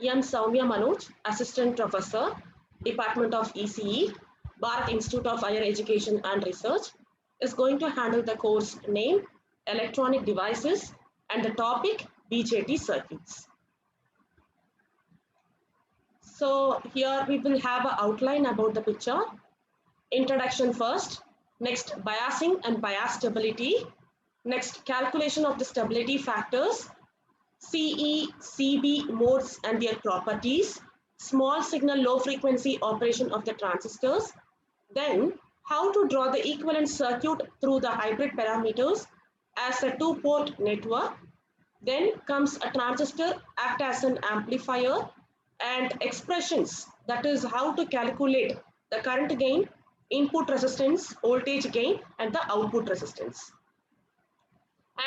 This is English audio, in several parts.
M. Soumya Manoj, Assistant Professor, Department of ECE, Bharat Institute of Higher Education and Research, is going to handle the course name Electronic Devices and the topic BJT circuits. So here we will have an outline about the picture. Introduction first, next biasing and bias stability, next calculation of the stability factors, CE, CB modes and their properties, small signal low frequency operation of the transistors, then how to draw the equivalent circuit through the hybrid parameters as a two-port network, then comes a transistor act as an amplifier and expressions, that is how to calculate the current gain, input resistance, voltage gain and the output resistance,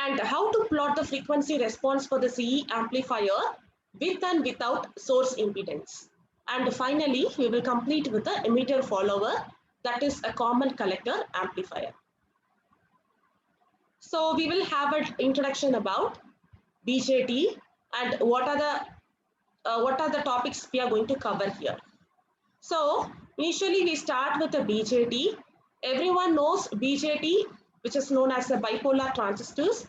and how to plot the frequency response for the CE amplifier with and without source impedance. And finally, we will complete with the emitter follower, that is a common collector amplifier. So we will have an introduction about BJT and what are the topics we are going to cover here. So initially we start with the BJT. Everyone knows BJT, which is known as the bipolar transistors,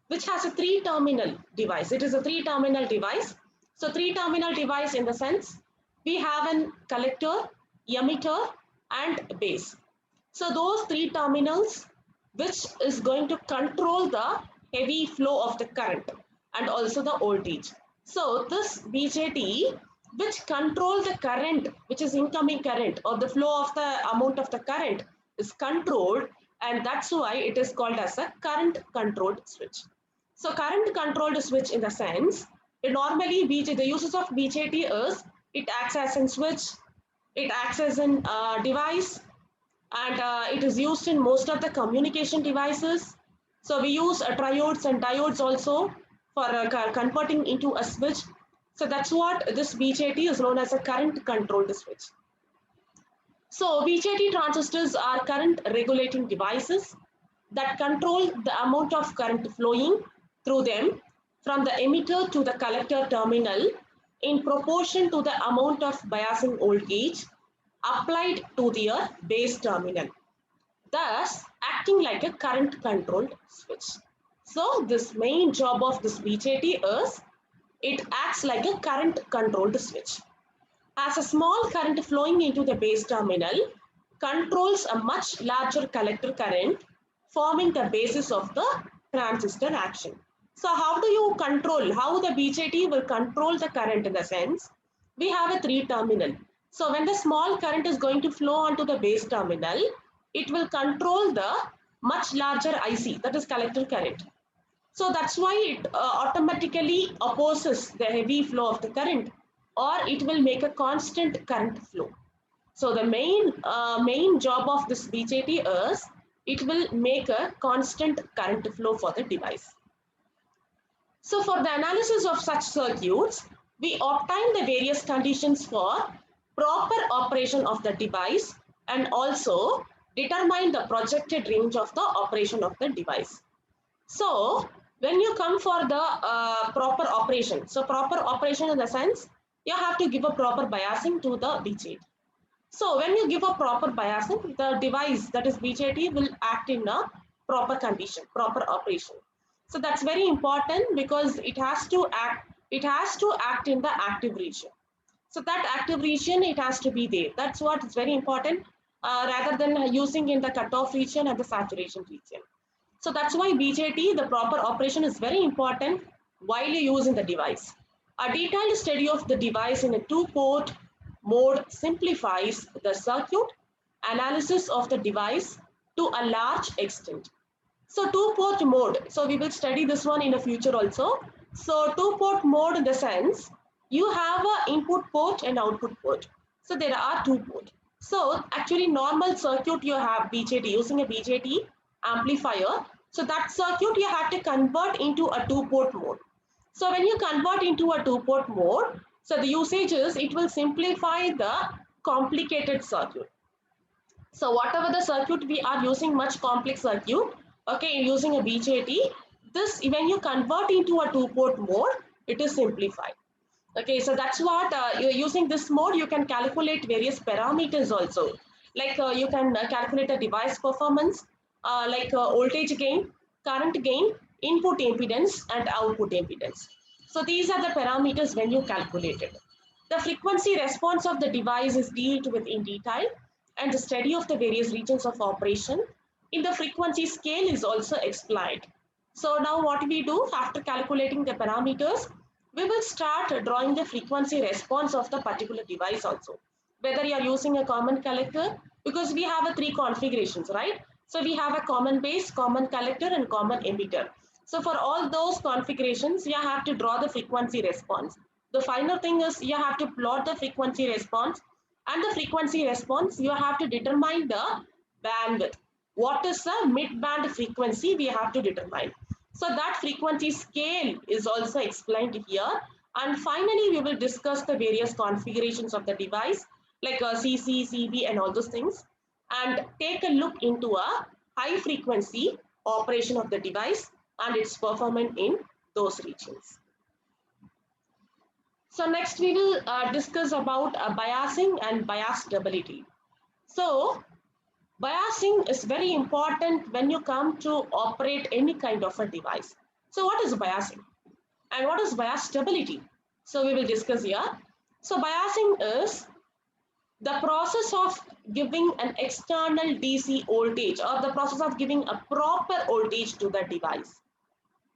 which has a three-terminal device. It is a three-terminal device. So three-terminal device in the sense, we have an collector, emitter and base. So those three terminals, which is going to control the heavy flow of the current and also the voltage. So this BJT, which control the current, which is incoming current or the flow of the amount of the current is controlled, and that's why it is called as a current controlled switch. So current controlled switch in the sense, normally the uses of BJT is, it acts as a switch, it acts as a device, and it is used in most of the communication devices. So we use triodes and diodes also for converting into a switch. So that's what this BJT is known as a current controlled switch. So BJT transistors are current regulating devices that control the amount of current flowing through them from the emitter to the collector terminal in proportion to the amount of biasing voltage applied to their base terminal, thus acting like a current controlled switch. So this main job of this BJT is, it acts like a current controlled switch. As a small current flowing into the base terminal controls a much larger collector current, forming the basis of the transistor action. So how do you control, how the BJT will control the current in the sense, we have a three terminal. So when the small current is going to flow onto the base terminal, it will control the much larger IC, that is collector current. So that's why it automatically opposes the heavy flow of the current, or it will make a constant current flow. So the main job of this BJT is, it will make a constant current flow for the device. So for the analysis of such circuits, we obtain the various conditions for proper operation of the device and also determine the projected range of the operation of the device. So when you come for the proper operation, so proper operation in the sense, you have to give a proper biasing to the BJT. So when you give a proper biasing, the device, that is BJT, will act in a proper condition, proper operation. So that's very important because it has to act in the active region. So that active region, it has to be there. That's what is very important rather than using in the cutoff region and the saturation region. So that's why BJT, the proper operation is very important while you use in the device. A detailed study of the device in a two-port mode simplifies the circuit analysis of the device to a large extent. So two-port mode, so we will study this one in the future also. So two-port mode in the sense, you have an input port and output port. So there are two ports. So actually normal circuit you have BJT, using a BJT amplifier. So that circuit you have to convert into a two-port mode. So when you convert into a two-port mode, so the usage is, it will simplify the complicated circuit. So whatever the circuit we are using, much complex circuit, okay, using a BJT, this when you convert into a two-port mode, it is simplified. Okay, so that's what you're using this mode. You can calculate various parameters also. Like you can calculate the device performance, like voltage gain, current gain, input impedance, and output impedance. So these are the parameters when you calculate it. The frequency response of the device is dealt with in detail, and the study of the various regions of operation in the frequency scale is also explained. So now what we do after calculating the parameters, we will start drawing the frequency response of the particular device also. Whether you are using a common collector, because we have a three configurations, right? So we have a common base, common collector, and common emitter. So for all those configurations, you have to draw the frequency response. The final thing is you have to plot the frequency response, and the frequency response, you have to determine the bandwidth. What is the mid-band frequency we have to determine. So that frequency scale is also explained here. And finally, we will discuss the various configurations of the device like CC, CB and all those things, and take a look into a high frequency operation of the device and its performance in those regions. So next we will discuss about biasing and bias stability. So biasing is very important when you come to operate any kind of a device. So what is biasing and what is bias stability? So we will discuss here. So biasing is the process of giving an external DC voltage, or the process of giving a proper voltage to the device,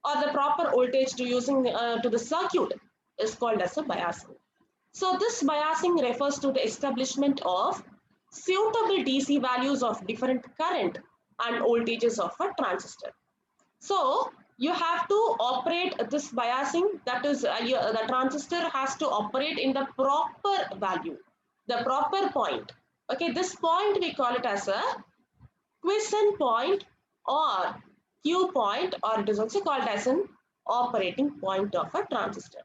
or the proper voltage to using to the circuit is called as a biasing. So this biasing refers to the establishment of suitable DC values of different current and voltages of a transistor. So you have to operate this biasing, that is the transistor has to operate in the proper value, the proper point. Okay, this point we call it as a quiescent point or Q point, or it is also called as an operating point of a transistor.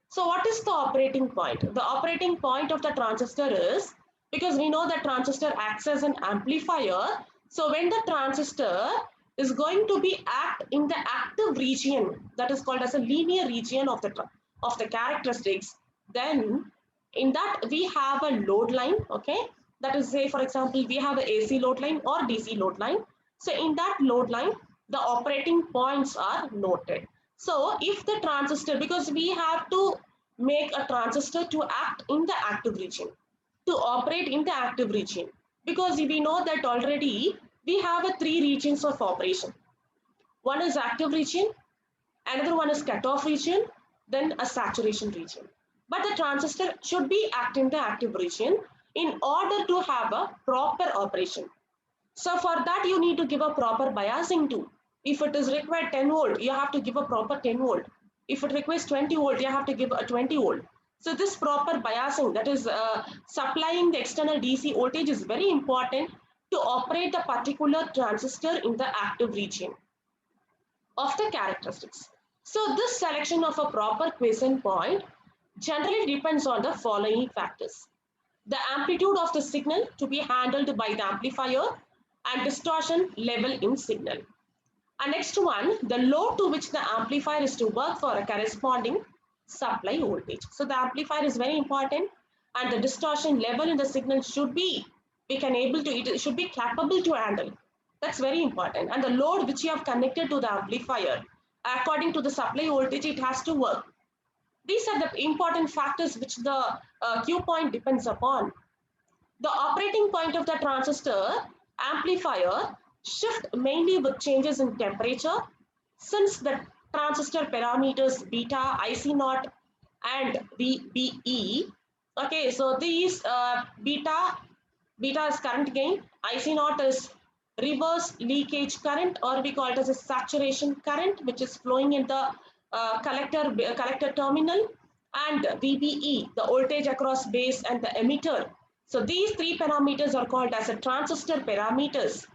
So what is the operating point? The operating point of the transistor is, because we know that transistor acts as an amplifier. So when the transistor is going to be act in the active region, that is called as a linear region of the characteristics, then in that we have a load line. Okay, that is, say for example, we have a AC load line or DC load line. So in that load line, the operating points are noted. So if the transistor, because we have to make a transistor to act in the active region, to operate in the active region, because we know that already we have a three regions of operation. One is active region, another one is cutoff region, then a saturation region. But the transistor should be acting in the active region in order to have a proper operation. So for that, you need to give a proper biasing too. If it is required 10 volt, you have to give a proper 10 volt. If it requires 20 volt, you have to give a 20 volt. So this proper biasing, that is supplying the external DC voltage, is very important to operate the particular transistor in the active region of the characteristics. So this selection of a proper quiescent point generally depends on the following factors: the amplitude of the signal to be handled by the amplifier and distortion level in signal. And next one, the load to which the amplifier is to work for a corresponding supply voltage. So the amplifier is very important, and the distortion level in the signal should be, it should be capable to handle. That's very important. And the load which you have connected to the amplifier, according to the supply voltage, it has to work. These are the important factors which the Q point depends upon. The operating point of the transistor amplifier shift mainly with changes in temperature, since the transistor parameters beta, IC naught and VBE. Okay, so these beta is current gain, IC naught is reverse leakage current, or we call it as a saturation current, which is flowing in the collector terminal, and VBE, the voltage across base and the emitter. So these three parameters are called as a transistor parameters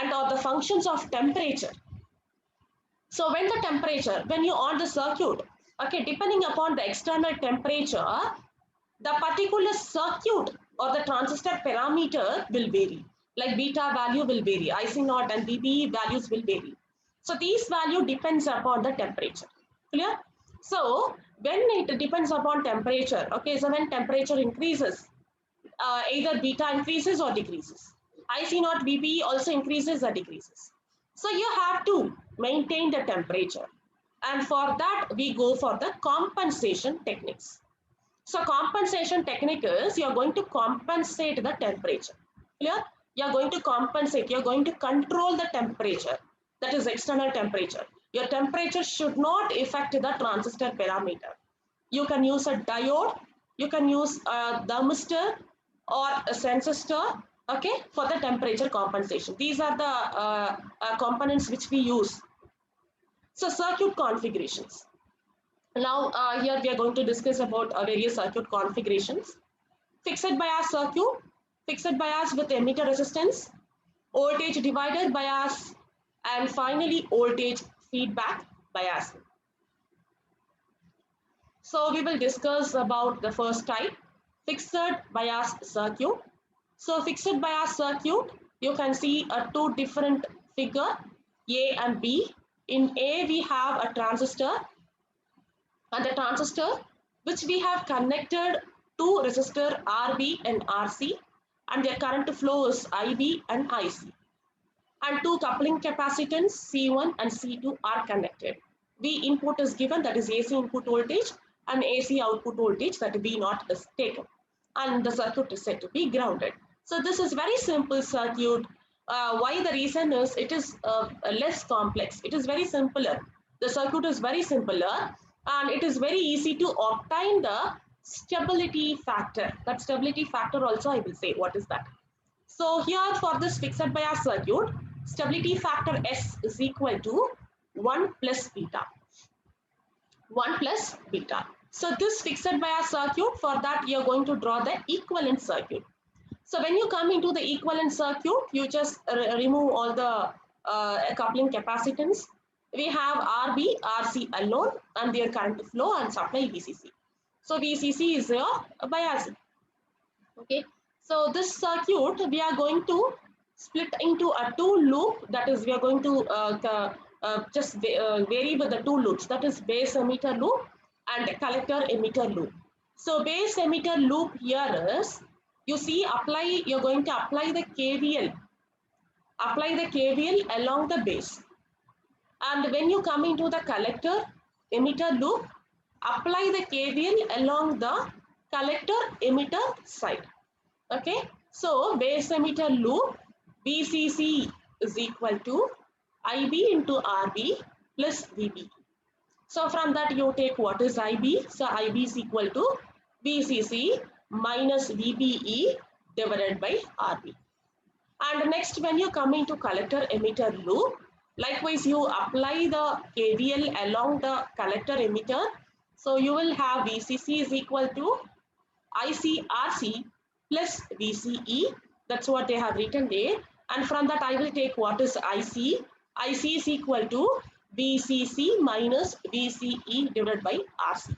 and are the functions of temperature. So when the temperature, when you on the circuit, okay, depending upon the external temperature, the particular circuit or the transistor parameter will vary. Like beta value will vary, IC naught and VBE values will vary. So these value depends upon the temperature. Clear? So when it depends upon temperature. Okay, so when temperature increases, either beta increases or decreases. IC naught VBE also increases or decreases. So you have to maintain the temperature. And for that, we go for the compensation techniques. So compensation technique is you're going to compensate the temperature. Clear? You're going to compensate, you're going to control the temperature. That is external temperature. Your temperature should not affect the transistor parameter. You can use a diode, you can use a thermistor or a transistor, okay, for the temperature compensation. These are the components which we use. So circuit configurations. Now here we are going to discuss about various circuit configurations. Fixed bias circuit, fixed bias with emitter resistance, voltage divider bias, and finally voltage feedback bias. So we will discuss about the first type, fixed bias circuit. So fixed bias circuit, you can see two different figure, A and B. In A, we have a transistor, and the transistor which we have connected to resistor RB and RC, and their current flow is IB and IC. And two coupling capacitance C1 and C2 are connected. V input is given, that is AC input voltage, and AC output voltage, that V naught is taken. And the circuit is said to be grounded. So this is very simple circuit. Why the reason is it is less complex. It is very simpler. The circuit is very simpler, and it is very easy to obtain the stability factor. That stability factor also I will say what is that. So here for this fixed bias circuit, stability factor S is equal to 1 plus beta. 1 plus beta. So this fixed bias circuit, for that you are going to draw the equivalent circuit. So when you come into the equivalent circuit, you just remove all the coupling capacitance. We have RB, RC alone, and their current flow and supply VCC. So VCC is your bias. Okay. So this circuit we are going to split into a two loop. That is, we are going to just vary with the two loops. That is base emitter loop and collector emitter loop. So base emitter loop here is, you see, you're going to apply the KVL. Apply the KVL along the base. And when you come into the collector emitter loop, apply the KVL along the collector emitter side. Okay, so base emitter loop VCC is equal to IB into RB plus VB. So from that you take what is IB. So IB is equal to VCC minus VBE divided by RB. And next, when you come into collector emitter loop, likewise you apply the KVL along the collector emitter. So you will have VCC is equal to ICRC plus VCE. That's what they have written there. And from that I will take what is IC. IC is equal to VCC minus VCE divided by RC.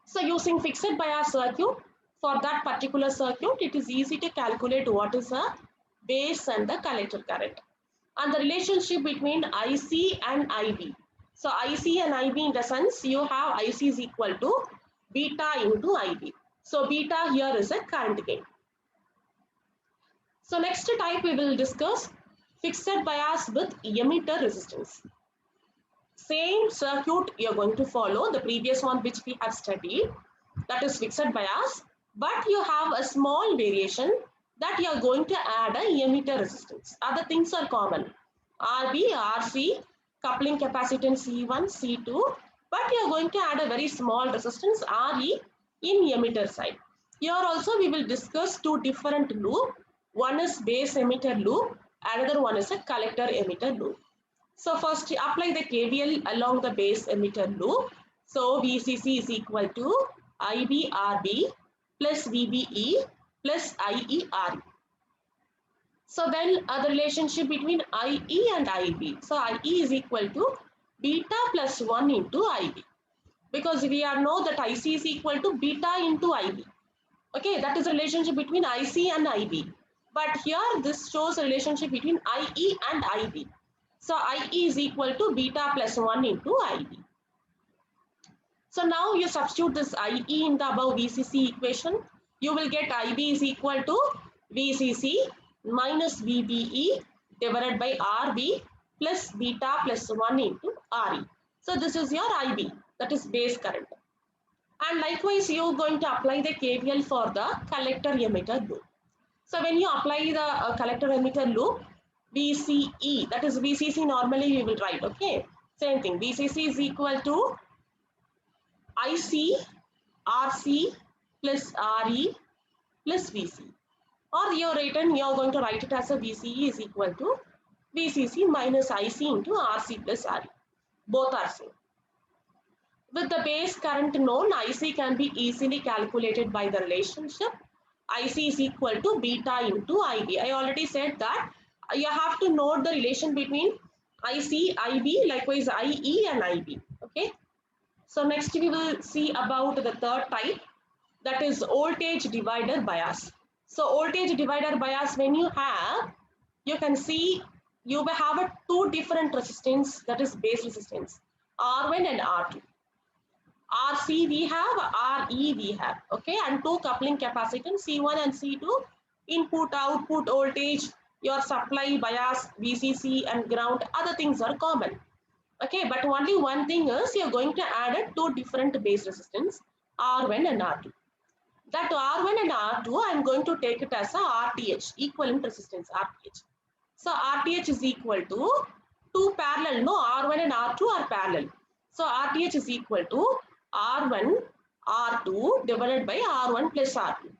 So using fixed bias circuit, for that particular circuit, it is easy to calculate what is a base and the collector current. And the relationship between IC and IB. So IC and IB, in the sense you have IC is equal to beta into IB. So beta here is a current gain. So next type we will discuss fixed bias with emitter resistance. Same circuit you are going to follow, the previous one which we have studied, that is fixed bias, but you have a small variation that you are going to add a emitter resistance. Other things are common, RB, RC, coupling capacitance C1, C2, but you are going to add a very small resistance RE in emitter side. Here also we will discuss two different loop. One is base emitter loop, another one is a collector emitter loop. So first apply the KVL along the base emitter loop. So VCC is equal to IBRB plus VBE plus IERE. So then the relationship between IE and IB. So IE is equal to beta plus 1 into IB. Because we are know that IC is equal to beta into IB. Okay, that is the relationship between IC and IB. But here this shows a relationship between IE and IB. So IE is equal to beta plus 1 into IB. So now you substitute this IE in the above VCC equation. You will get IB is equal to VCC minus VBE divided by RB plus beta plus 1 into RE. So this is your IB, that is base current. And likewise, you are going to apply the KVL for the collector emitter loop. So when you apply the collector emitter loop, VCE, that is VCC normally you will write, okay? Same thing, VCC is equal to IC RC plus RE plus VC. Or you are going to write it as a VCE is equal to VCC minus IC into RC plus RE. Both are same. With the base current known, IC can be easily calculated by the relationship. IC is equal to beta into IB. I already said that you have to note the relation between IC, IB, likewise IE and IB. Okay. So next we will see about the third type, that is voltage divider bias. So voltage divider bias, when you can see you will have two different resistance, that is base resistance, R1 and R2. RC we have, RE we have, okay, and two coupling capacitance C1 and C2, input output voltage, your supply bias, VCC and ground, other things are common. Okay, but only one thing is you're going to add two different base resistance, R1 and R2. That R1 and R2, I'm going to take it as a RTH, equivalent resistance, RTH. So RTH is equal to two parallel, no, R1 and R2 are parallel. So RTH is equal to R1, R2 divided by R1 plus R2.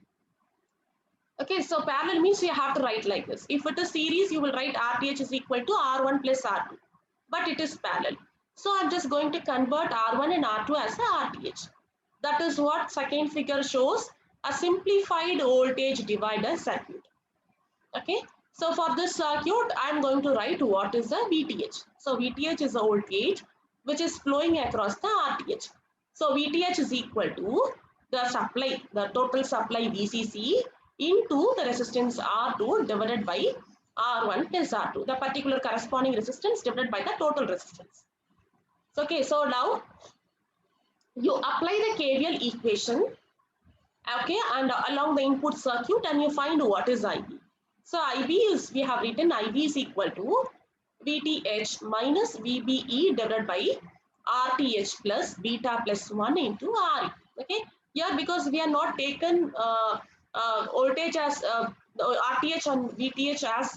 Okay, so parallel means you have to write like this. If it is series, you will write RTH is equal to R1 plus R2. But it is parallel. So I'm just going to convert R1 and R2 as a RTH. That is what second figure shows, a simplified voltage divider circuit. Okay, so for this circuit, I'm going to write what is the VTH. So VTH is a voltage which is flowing across the RTH. So VTH is equal to the supply, the total supply VCC into the resistance R2 divided by R1 plus R2, the particular corresponding resistance divided by the total resistance. So, okay, so now you apply the KVL equation, okay, and along the input circuit, and you find what is IB. So IB is, we have written IB is equal to VTH minus VBE divided by RTH plus beta plus 1 into RE. Okay, here because we are not taken voltage as RTH and VTH as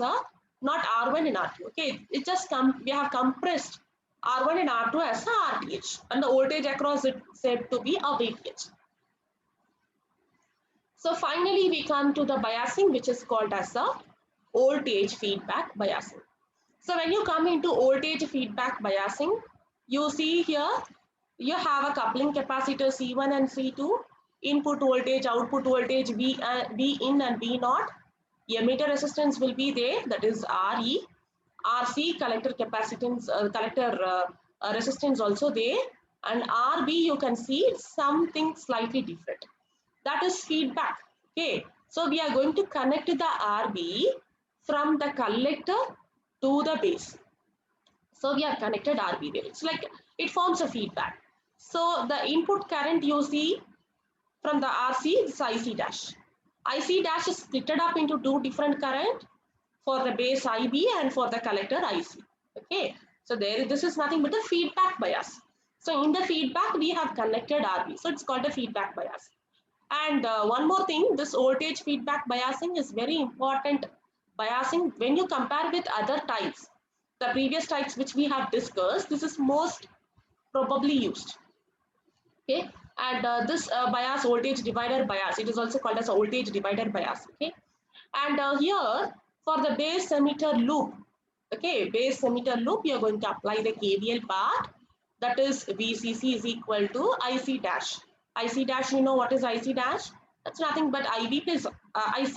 not R1 and R2. Okay, it just we have compressed R1 and R2 as a RTH, and the voltage across it said to be a VTH. So finally we come to the biasing, which is called as the voltage feedback biasing. So when you come into voltage feedback biasing, you see here you have a coupling capacitor C1 and C2, input voltage, output voltage V in and V naught. Emitter resistance will be there, that is RE, RC collector capacitance, resistance also there, and RB you can see something slightly different. That is feedback. Okay, so we are going to connect the RB from the collector to the base. So we have connected RB there. It's like it forms a feedback. So the input current you see from the RC is IC dash. IC dash is split up into two different current for the base IB and for the collector IC. Okay, so this is nothing but a feedback bias. So in the feedback we have connected RB. So it's called a feedback bias. And one more thing, this voltage feedback biasing is very important biasing when you compare with other types. The previous types which we have discussed, this is most probably used. Okay, and this bias, voltage divider bias, it is also called as a voltage divider bias. Okay, and here for the base emitter loop, okay, base emitter loop, you are going to apply the KVL part, that is VCC is equal to IC dash. IC dash, you know what is IC dash? That's nothing but IB plus IC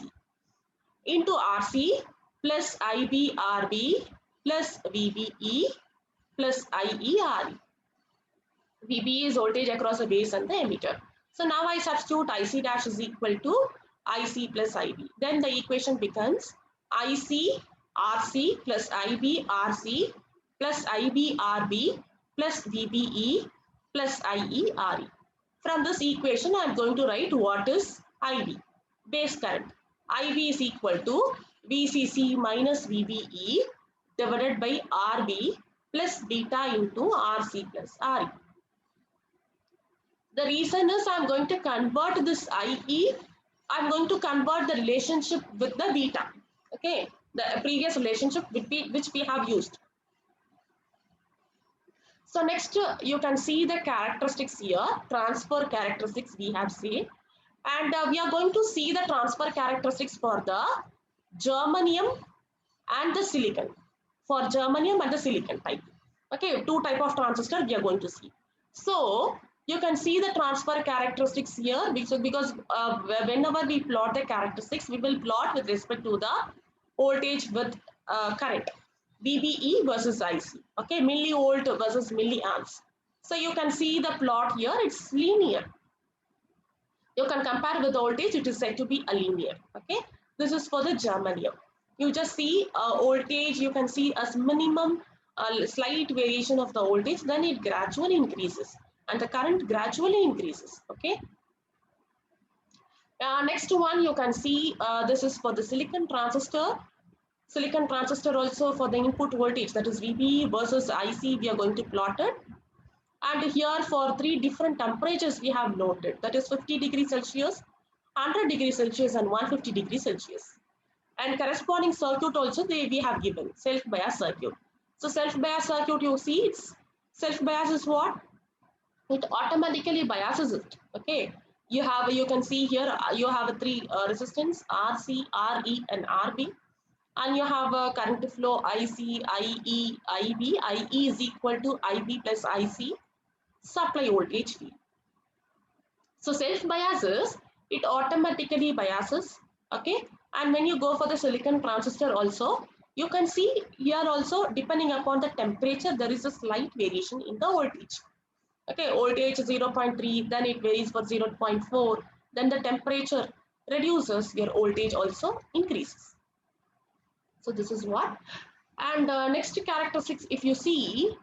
into RC plus IB RB plus VBE plus IE RE. VBE is voltage across the base and the emitter. So now I substitute IC dash is equal to IC plus IB. Then the equation becomes IC RC plus IB RC plus IB RB plus VBE plus IE RE. From this equation, I am going to write what is IV, base current. IV is equal to VCC minus VBE divided by RB plus beta into RC plus RE. The reason is I'm going to convert this IE, I'm going to convert the relationship with the beta, okay, the previous relationship which we have used. So next you can see the characteristics here, transfer characteristics we have seen, and we are going to see the transfer characteristics for the germanium and the silicon, for germanium and the silicon type. Okay, two type of transistor we are going to see. So you can see the transfer characteristics here because whenever we plot the characteristics, we will plot with respect to the voltage with current, VBE versus IC. Okay, millivolt versus milliamps. So you can see the plot here, it's linear. You can compare with the voltage, it is said to be a linear. Okay, this is for the germanium. You just see voltage, you can see as minimum slight variation of the voltage, then it gradually increases and the current gradually increases. Okay. Next one you can see this is for the silicon transistor. Silicon transistor also for the input voltage, that is VBE versus IC, we are going to plot it. And here for three different temperatures we have noted, that is 50 degrees Celsius, 100 degrees Celsius and 150 degrees Celsius. And corresponding circuit also we have given, self-bias circuit. So self-bias circuit, you see, it's self-bias is what? It automatically biases it. Okay. You can see here, you have three resistance, RC, RE and RB. And you have a current flow IC, IE, IB. IE is equal to IB plus IC, supply voltage V. So self-biases, it automatically biases, okay? And when you go for the silicon transistor also, you can see here also, depending upon the temperature, there is a slight variation in the voltage. Okay, voltage 0.3, then it varies for 0.4, then the temperature reduces, your voltage also increases. So this is what. And next characteristics, if you see,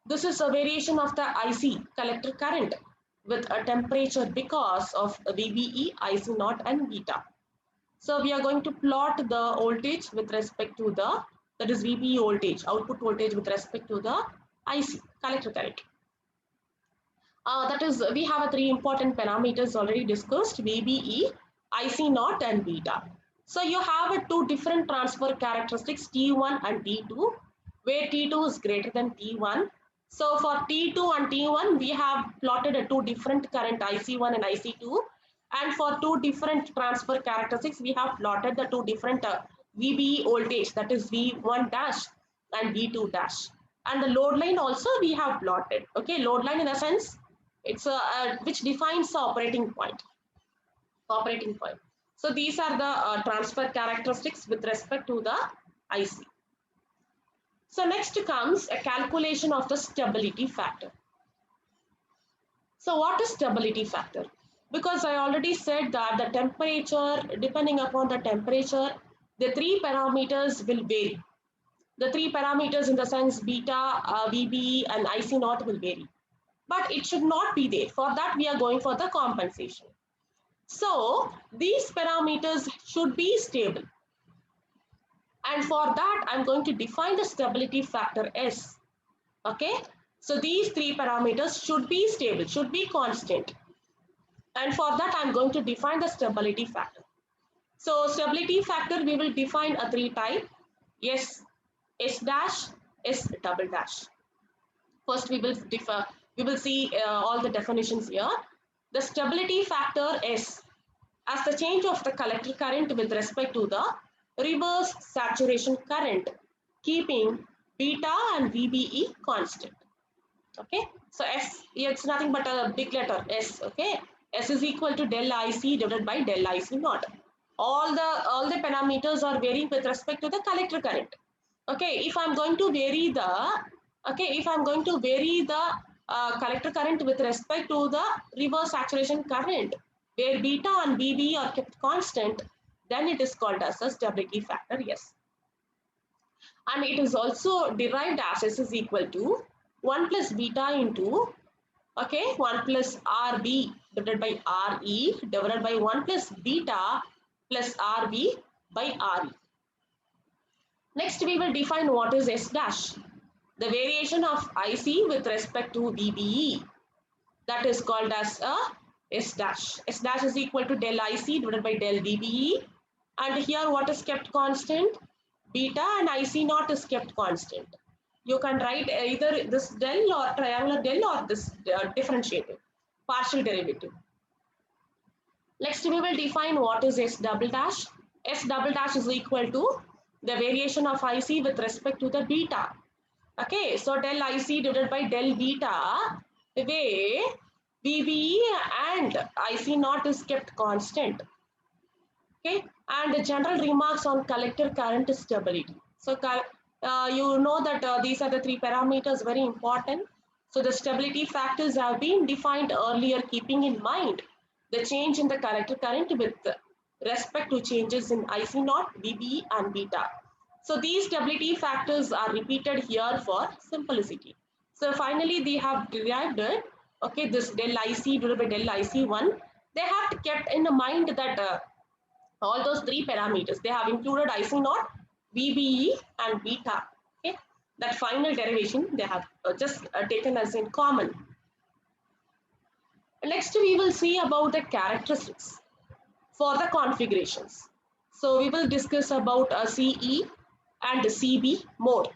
this is a variation of the IC, collector current, with a temperature because of VBE, IC naught and beta. So we are going to plot the voltage with respect to the, that is VBE voltage, output voltage with respect to the IC, collector current. That is, we have three important parameters already discussed, VBE, IC naught and beta. So you have two different transfer characteristics, T1 and T2, where T2 is greater than T1. So for T2 and T1, we have plotted two different current, IC1 and IC2. And for two different transfer characteristics, we have plotted the two different VBE voltage, that is V1 dash and V2 dash. And the load line also we have plotted. Okay, load line in a sense, it's which defines the operating point. So these are the transfer characteristics with respect to the IC. So next comes a calculation of the stability factor. So what is stability factor? Because I already said that the temperature, depending upon the temperature, the three parameters will vary. The three parameters in the sense beta, VB and IC naught will vary. But it should not be there. For that, we are going for the compensation. So these parameters should be stable. And for that, I'm going to define the stability factor S. Okay. So these three parameters should be stable, should be constant. And for that, I'm going to define the stability factor. So stability factor, we will define a three type, S, S dash, S double dash. First, we will see all the definitions here. The stability factor S as the change of the collector current with respect to the reverse saturation current, keeping beta and VBE constant. Okay, so S, it's nothing but a big letter S. Okay, S is equal to del IC divided by del IC naught. All the parameters are varying with respect to the collector current. Okay, if I'm going to vary the collector current with respect to the reverse saturation current, where beta and VB are kept constant, then it is called as a stability factor, yes. And it is also derived as S is equal to 1 plus beta into Okay, 1 plus RB divided by RE divided by 1 plus beta plus RB by RE. Next, we will define what is S dash. The variation of IC with respect to VBE. That is called as a S dash. S dash is equal to del IC divided by del VBE. And here what is kept constant? Beta and IC naught is kept constant. You can write either this del or triangular del or this differentiative, partial derivative. Next, we will define what is S double dash. S double dash is equal to the variation of IC with respect to the beta. Okay, so del IC divided by del beta, the way VBE and IC naught is kept constant. Okay, and the general remarks on collector current stability. So you know that these are the three parameters very important. So the stability factors have been defined earlier, keeping in mind the change in the collector current with respect to changes in IC naught, VBE and beta. So these stability factors are repeated here for simplicity. So finally they have derived it. Okay, this del IC divided by del IC1. They have kept in mind that all those three parameters, they have included IC naught, VBE and beta. Okay, that final derivation they have just taken as in common. Next, we will see about the characteristics for the configurations. So we will discuss about CE and CB mode.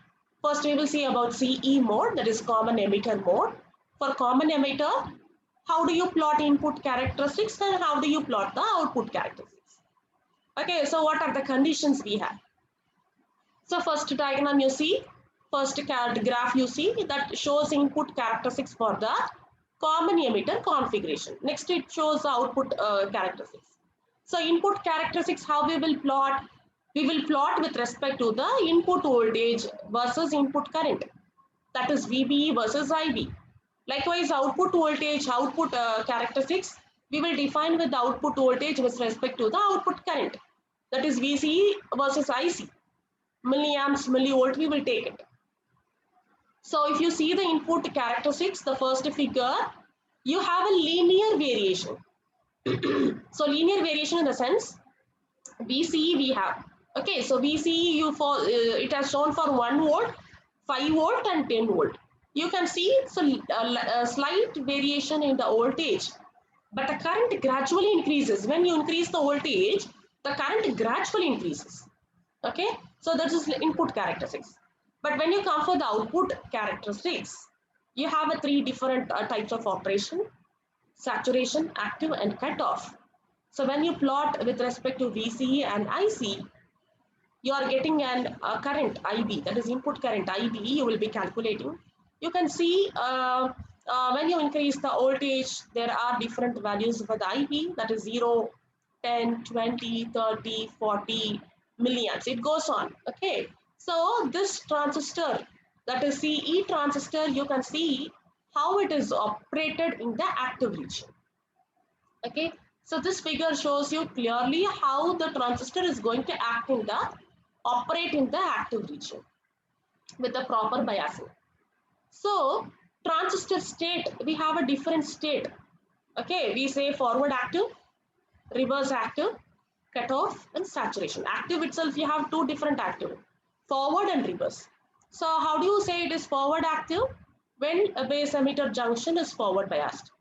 First, we will see about CE mode, that is common emitter mode. For common emitter, how do you plot input characteristics and how do you plot the output characteristics? Okay, so what are the conditions we have? So first diagram you see, first graph you see that shows input characteristics for the common emitter configuration. Next it shows the output characteristics. So input characteristics, how we will plot? We will plot with respect to the input voltage versus input current. That is VBE versus IB. Likewise, output voltage, output characteristics, we will define with the output voltage with respect to the output current. That is VCE versus IC. Milliamps, millivolt, we will take it. So if you see the input characteristics, the first figure, you have a linear variation. So linear variation in the sense, VCE we have. Okay, so VCE it has shown for 1 volt, 5 volt and 10 volt. You can see so a slight variation in the voltage, but the current gradually increases. When you increase the voltage, the current gradually increases. Okay, so that is input characteristics. But when you come for the output characteristics, you have a 3 different types of operation: saturation, active and cutoff. So when you plot with respect to VCE and IC, you are getting a current IB, that is input current IB, you will be calculating. You can see when you increase the voltage, there are different values for the IB, that is 0, 10, 20, 30, 40 milliamps. It goes on. Okay. So this transistor, that is CE transistor, you can see how it is operated in the active region. Okay. So this figure shows you clearly how the transistor is going to operate in the active region with the proper biasing. So transistor state, we have a different state. Okay, we say forward active, reverse active, cutoff and saturation. Active itself, you have 2 different active, forward and reverse. So how do you say it is forward active? When a base emitter junction is forward biased,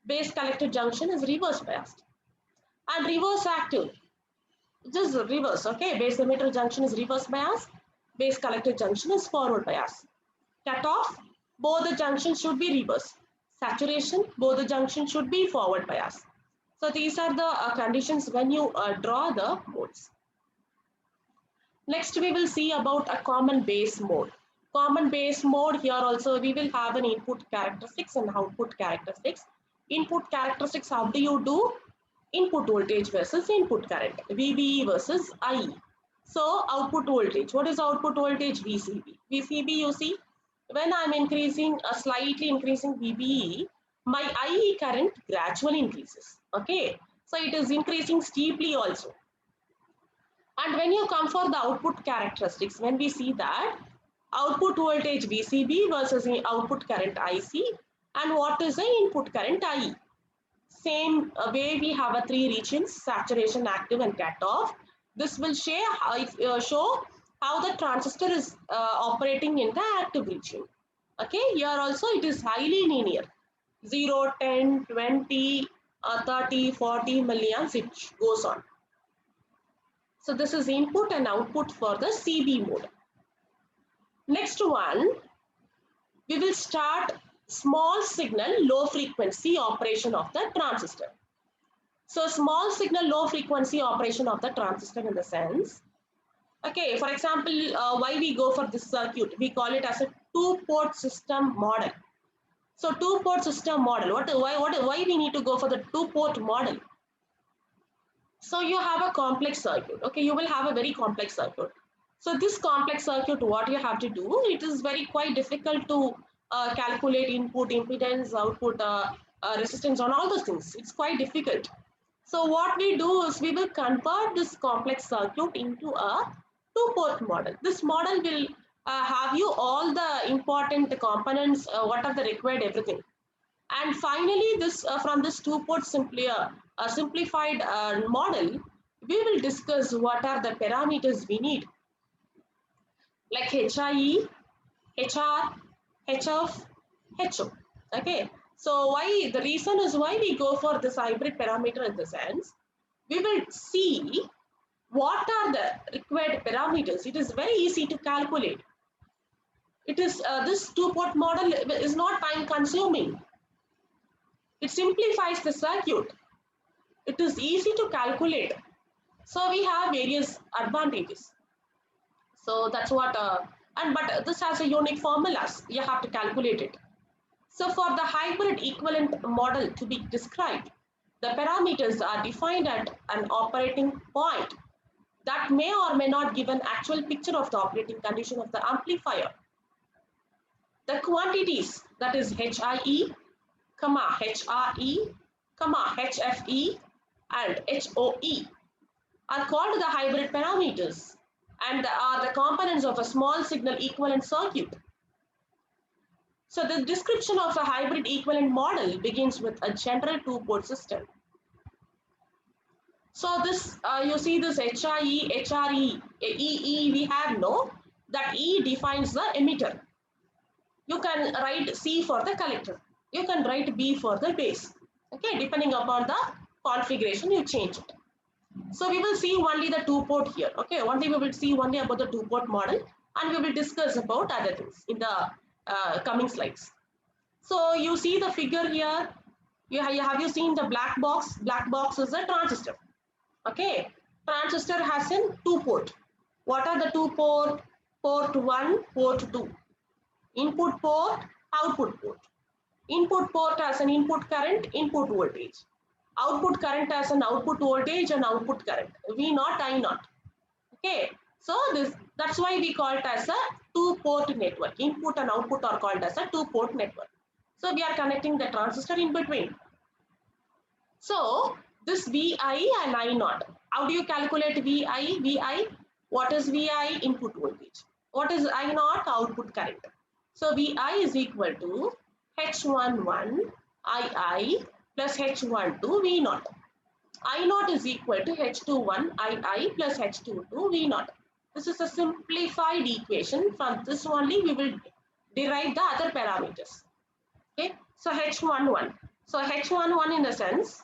base collector junction is reverse biased. And reverse active, just reverse. Okay, base emitter junction is reverse bias, base collector junction is forward bias. Cutoff, both the junctions should be reverse. Saturation, both the junctions should be forward bias. So these are the conditions when you draw the modes. Next we will see about a common base mode. Common base mode, here also we will have an input characteristics and output characteristics. Input characteristics, how do you do? Input voltage versus input current, VBE versus IE. So output voltage, what is output voltage? VCB. VCB, you see, when I'm slightly increasing VBE, my IE current gradually increases. Okay, so it is increasing steeply also. And when you come for the output characteristics, when we see that output voltage VCB versus the output current IC, And what is the input current IE? Same way we have a three regions, saturation, active and cutoff. This will show how the transistor is operating in the active region. Okay, here also it is highly linear. 0, 10, 20, 30, 40 milliamps, it goes on. So this is input and output for the CB mode. Next one, we will start small signal low frequency operation of the transistor. So small signal low frequency operation of the transistor in the sense, okay, for example, why we go for this circuit, we call it as a two-port system model. So two-port system model, why we need to go for the two-port model? So you have a complex circuit, okay, you will have a very complex circuit. So this complex circuit, what you have to do, it is very quite difficult to calculate input impedance, output resistance on all those things. It's quite difficult. So what we do is we will convert this complex circuit into a two-port model. This model will have you all the important components, what are the required everything. And finally, this from this two-port simplified model, we will discuss what are the parameters we need, like HIE, HR, HF, HO. Okay. So why the reason is why we go for this hybrid parameter in the sense, we will see what are the required parameters. It is very easy to calculate. It is this two-port model is not time consuming. It simplifies the circuit. It is easy to calculate. So we have various advantages. So that's what, but this has a unique formulas. You have to calculate it. So for the hybrid equivalent model to be described, the parameters are defined at an operating point that may or may not give an actual picture of the operating condition of the amplifier. The quantities, that is HIE, HRE, HFE, and HOE, are called the hybrid parameters and are the components of a small signal equivalent circuit. So the description of a hybrid equivalent model begins with a general two-port system. So this, you see this HIE, HRE, EE, we have no, that E defines the emitter. You can write C for the collector. You can write B for the base. Okay, depending upon the configuration, you change it. So we will see only the two-port here. Okay, only we will see only about the two-port model, and we will discuss about other things in the coming slides. So you see the figure here. Have you seen the black box? Black box is a transistor. Okay, transistor has a two-port. What are the two-port? Port 1, port 2. Input port, output port. Input port has an input current, input voltage. Output current has an output voltage and output current. V0, I0. Okay, so that's why we call it as a two-port network. Input and output are called as a two-port network. So we are connecting the transistor in between. So this VI and I0. How do you calculate VI? VI, what is VI? Input voltage. What is I0? Output current. So VI is equal to H11 II plus H12 V0. I0 is equal to H21 II plus H22 V0. This is a simplified equation. From this only we will derive the other parameters. Okay, so H11. So H11 in the sense,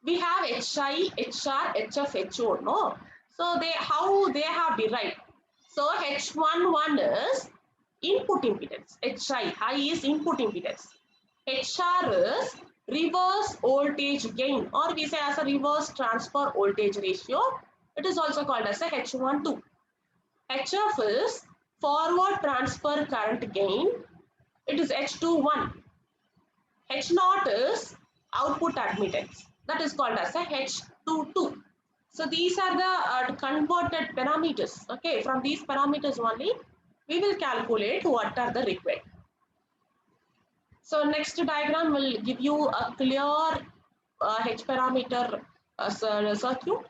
we have HI, HR, HF, HO, no? So how they have derived. So H11 is input impedance. HI, high is input impedance. HR is reverse voltage gain, or we say as a reverse transfer voltage ratio. It is also called as a H12. HF is forward transfer current gain. It is H21. H0 is output admittance. That is called as a H22. So these are the converted parameters. Okay, from these parameters only, we will calculate what are the required. So next diagram will give you a clear H parameter circuit.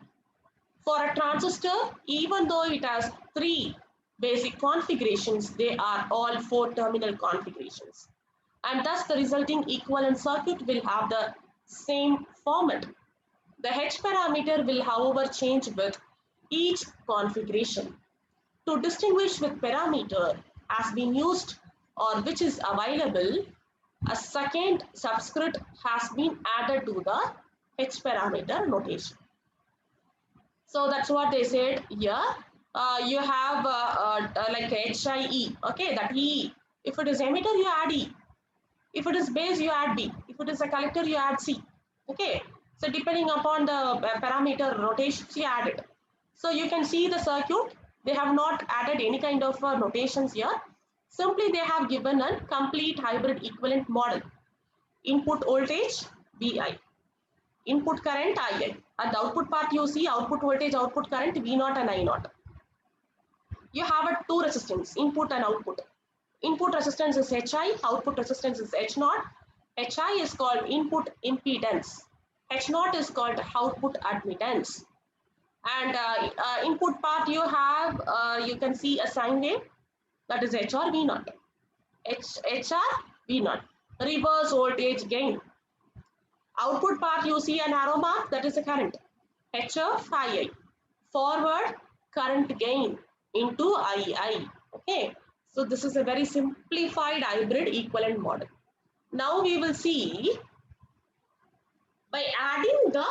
For a transistor, even though it has three basic configurations, they are all 4 terminal configurations. and thus the resulting equivalent circuit will have the same format. The H parameter will however change with each configuration. To distinguish which parameter has been used or which is available, a second subscript has been added to the H parameter notation. So that's what they said here. You have like HIE, okay, that E. If it is emitter, you add E. If it is base, you add B. If it is a collector, you add C. Okay. So depending upon the parameter notations, you add it. So you can see the circuit. They have not added any kind of notations here. Simply they have given a complete hybrid equivalent model. Input voltage, VI. Input current, II. At the output part, you see output voltage, output current, V0 and I0. You have a two resistance, input and output. Input resistance is HI, output resistance is H0. HI is called input impedance. H0 is called output admittance. And input part you have, you can see a sine wave, that is HR V0. HR V0. Reverse voltage gain. Output part you see an arrow mark, that is a current. HF II. Forward current gain into II. Okay. So this is a very simplified hybrid equivalent model. Now we will see by adding the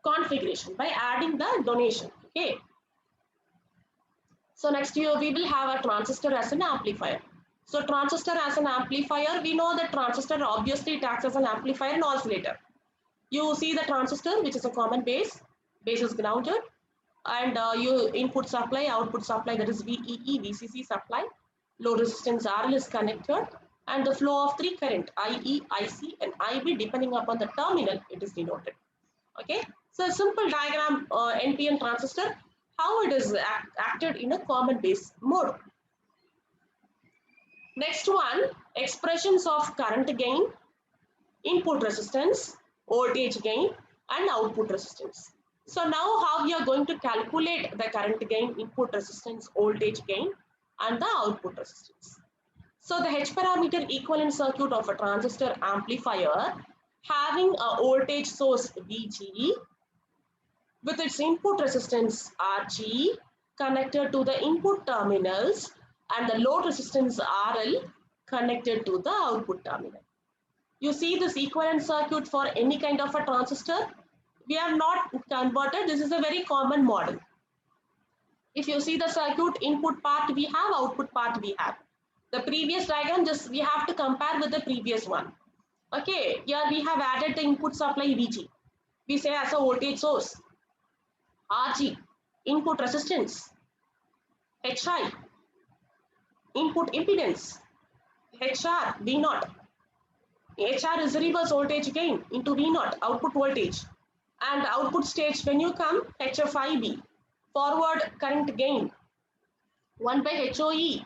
configuration, by adding the donation. Okay. So next year we will have a transistor as an amplifier. So transistor as an amplifier, we know that transistor obviously it acts as an amplifier and oscillator. You see the transistor, which is a common base is grounded, and you input supply, output supply, that is VEE, VCC supply. Load resistance RL is connected, and the flow of three current IE, IC, and IB, depending upon the terminal, it is denoted. Okay, so a simple diagram, NPN transistor, how it is acted in a common base mode. Next one, expressions of current gain, input resistance, voltage gain, and output resistance. So now how we are going to calculate the current gain, input resistance, voltage gain, and the output resistance. So the H parameter equivalent circuit of a transistor amplifier having a voltage source VG with its input resistance RG connected to the input terminals and the load resistance RL connected to the output terminal. You see this equivalent circuit for any kind of a transistor. We have not converted. This is a very common model. If you see the circuit, input part we have, output part we have. The previous diagram, just we have to compare with the previous one. Okay, here we have added the input supply VG. We say as a voltage source. RG, input resistance. HI, input impedance. HR, V0. HR is reverse voltage gain into V0, output voltage. And output stage, when you come, HFIB, forward current gain, 1 by HOE,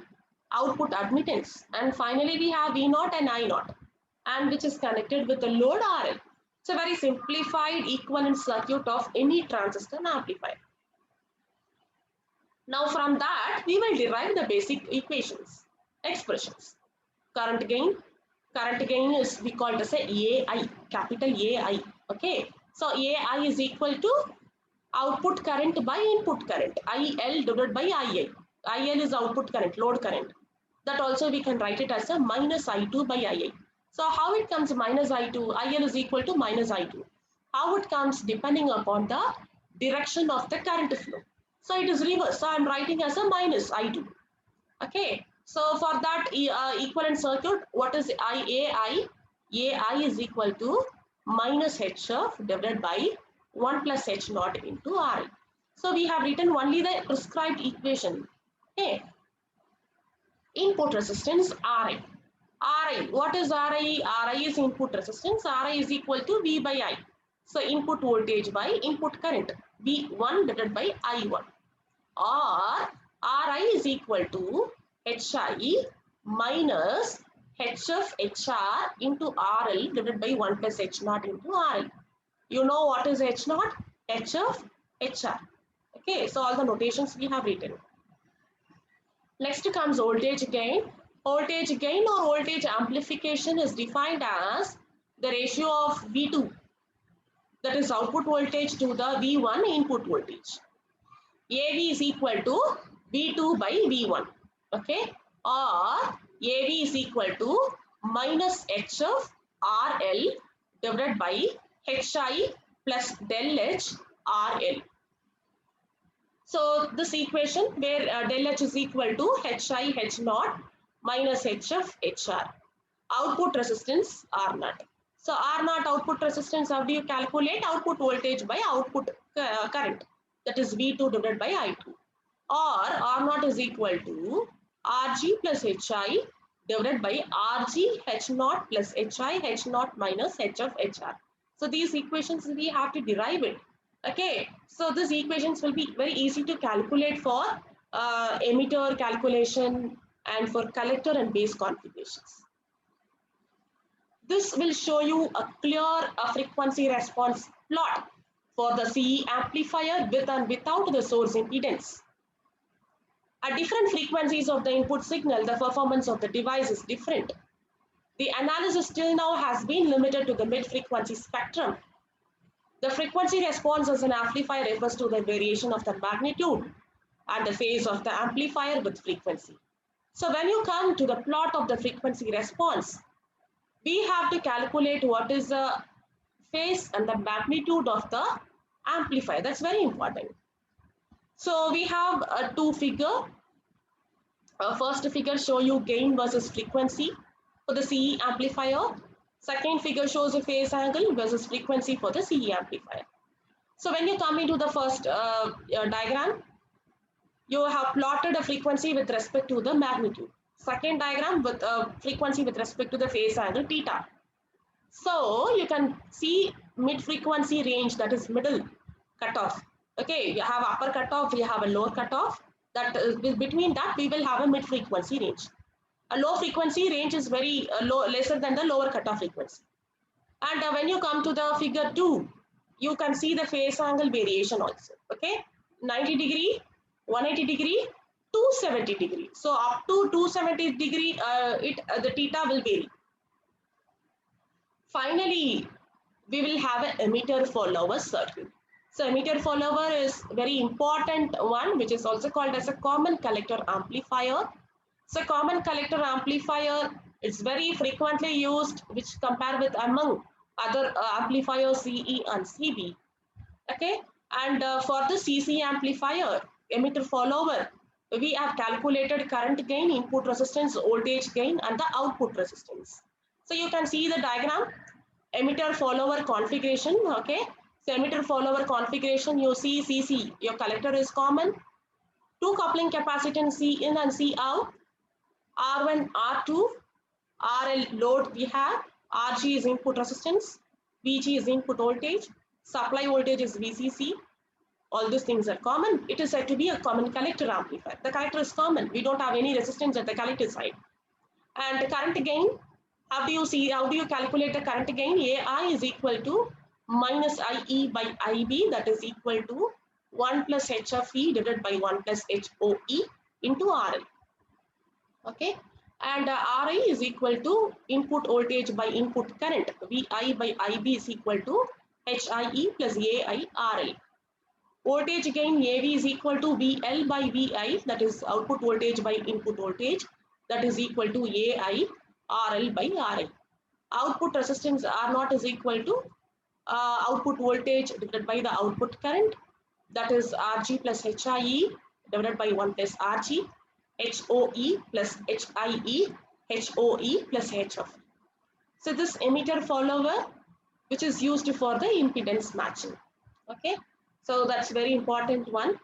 output admittance. And finally, we have V0 and I0, and which is connected with the load RL. It's a very simplified equivalent circuit of any transistor amplifier. Now from that, we will derive the basic equations, expressions. Current gain is, we call it as a AI, capital AI. Okay, so AI is equal to output current by input current, IL divided by II. IL is output current, load current. That also we can write it as a minus I2 by II. So how it comes minus I2, IL is equal to minus I2. How it comes depending upon the direction of the current flow. So it is reverse. So I'm writing as a minus I2. Okay. So for that equivalent circuit, what is AI? AI is equal to minus HF divided by 1 plus H0 into RL. So we have written only the prescribed equation. Okay. Input resistance RI. RI, what is RI? RI is input resistance. RI is equal to V by I. So input voltage by input current, V1 divided by I1. Or RI is equal to HI minus HF HR into RL divided by 1 plus H0 into RL. You know what is H0? HF HR. Okay, so all the notations we have written. Next comes voltage gain. Voltage gain or voltage amplification is defined as the ratio of V2, that is output voltage, to the V1 input voltage. AV is equal to V2 by V1, okay, or AV is equal to minus HF RL divided by HI plus del H RL. So this equation where del H is equal to HI H naught minus HF HR. Output resistance R naught. So R naught output resistance, how do you calculate? Output voltage by output current, that is V2 divided by I2. Or R naught is equal to RG plus HI divided by RG H naught plus HI H naught minus HF HR. So these equations we have to derive it. Okay, so these equations will be very easy to calculate for emitter calculation and for collector and base configurations. This will show you a clear frequency response plot for the CE amplifier with and without the source impedance. At different frequencies of the input signal, the performance of the device is different. The analysis till now has been limited to the mid-frequency spectrum. The frequency response as an amplifier refers to the variation of the magnitude and the phase of the amplifier with frequency. So when you come to the plot of the frequency response, we have to calculate what is the phase and the magnitude of the amplifier. That's very important. So we have two figures. First figure show you gain versus frequency for the CE amplifier. Second figure shows a phase angle versus frequency for the CE amplifier. So when you come into the first diagram, you have plotted a frequency with respect to the magnitude. Second diagram with a frequency with respect to the phase angle theta. So you can see mid-frequency range, that is middle cutoff. Okay, you have upper cutoff, we have a lower cutoff. That between that we will have a mid-frequency range. A low frequency range is very low, lesser than the lower cutoff frequency. And when you come to the figure 2, you can see the phase angle variation also. Okay, 90 degree, 180 degree, 270 degree. So up to 270 degree, the theta will vary. Finally, we will have an emitter follower circuit. So emitter follower is very important one, which is also called as a common collector amplifier. So common collector amplifier is very frequently used, which compare with among other amplifiers CE and CB. Okay, and for the CC amplifier, emitter follower, we have calculated current gain, input resistance, voltage gain, and the output resistance. So you can see the diagram, emitter follower configuration. Okay, so emitter follower configuration, you see CC, your collector is common, two coupling capacitance C in and C out, R1, R2, RL load we have, RG is input resistance, VG is input voltage, supply voltage is VCC. All these things are common. It is said to be a common collector amplifier. The collector is common. We don't have any resistance at the collector side. And the current gain, how do you calculate the current gain? AI is equal to minus IE by IB, that is equal to 1 plus HFE divided by 1 plus HOE into RL. Okay, and RI is equal to input voltage by input current. VI by IB is equal to HIE plus AI RL. Voltage gain AV is equal to VL by VI, that is output voltage by input voltage, that is equal to AI RL by RI. Output resistance R0 is equal to output voltage divided by the output current, that is RG plus HIE divided by 1 plus RG, HOE plus HIE, HOE plus HF. So this emitter follower, which is used for the impedance matching. Okay, so that's very important one.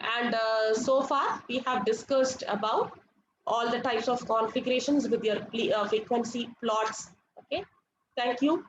And so far we have discussed about all the types of configurations with your frequency plots. Okay, thank you.